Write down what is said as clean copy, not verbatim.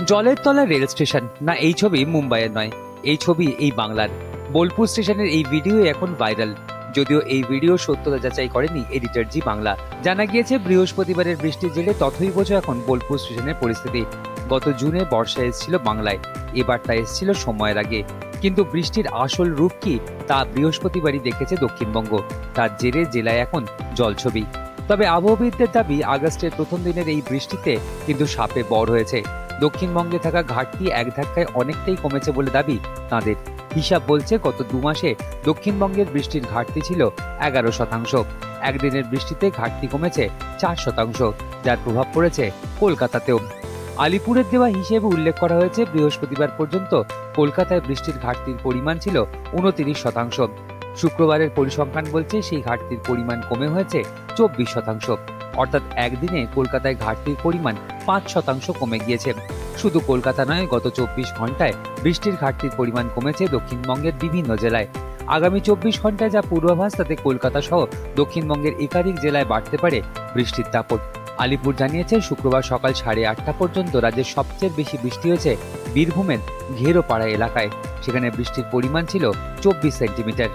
জলের তলা rail station না, এই ছবি মুম্বাইয়ের নয়, এই ছবি এই বাংলার। বোলপুর স্টেশনের এই ভিডিও এখন ভাইরাল, যদিও এই ভিডিও সত্যতা যাচাই করেনি এডিটর জি বাংলা। জানা গিয়েছে বৃহস্পতিবারের বৃষ্টির জেরে তথই বোঝো এখন বোলপুর স্টেশনের পরিস্থিতি। গত জুনে বর্ষা এসেছিল বাংলায়, এবার তা এসেছিল সময়ের আগে। কিন্তু বৃষ্টির আসল রূপ কি তা বৃহস্পতিবারই দেখেছে দক্ষিণবঙ্গ। তার জেরে জেলায় এখন জলছবি। তবে আবহাওয়াবিদদের দাবি, আগস্টের প্রথম দিনের এই বৃষ্টিতে কিন্তু সাপে বর হয়েছে। দক্ষিণবঙ্গে থাকা ঘাটতি এক ধাক্কায় অনেকটাই কমেছে বলে দাবি তাঁদের। হিসাব বলছে গত 2 মাসে দক্ষিণবঙ্গের বৃষ্টির ঘাটতি ছিল 11%। একদিনের বৃষ্টিতে ঘাটতি কমেছে 4%, যার প্রভাব পড়েছে কলকাতাতেও। আলিপুরের দেওয়া হিসেবে উল্লেখ করা হয়েছে, বৃহস্পতিবার পর্যন্ত কলকাতায় বৃষ্টির ঘাটতির পরিমাণ ছিল 29%। শুক্রবারের পরিসংখ্যান বলছে সেই ঘাটতির পরিমাণ কমে হয়েছে 24%। অর্থাৎ একদিনে কলকাতায় ঘাটতির পরিমাণ 5% কমে গিয়েছে। শুধু কলকাতা নয়, গত 24 ঘন্টায় বৃষ্টির ঘাটতির পরিমাণ কমেছে দক্ষিণবঙ্গের বিভিন্ন জেলায়। আগামী 24 ঘন্টায় যা পূর্বাভাস, তাতে কলকাতা সহ দক্ষিণবঙ্গের একাধিক জেলায় বাড়তে পারে বৃষ্টির দাপট। আলিপুর জানিয়েছে, শুক্রবার সকাল 8:30 পর্যন্ত রাজ্যের সবচেয়ে বেশি বৃষ্টি হয়েছে বীরভূমের ঘেরোপাড়া এলাকায়। সেখানে বৃষ্টির পরিমাণ ছিল 24 সেন্টিমিটার।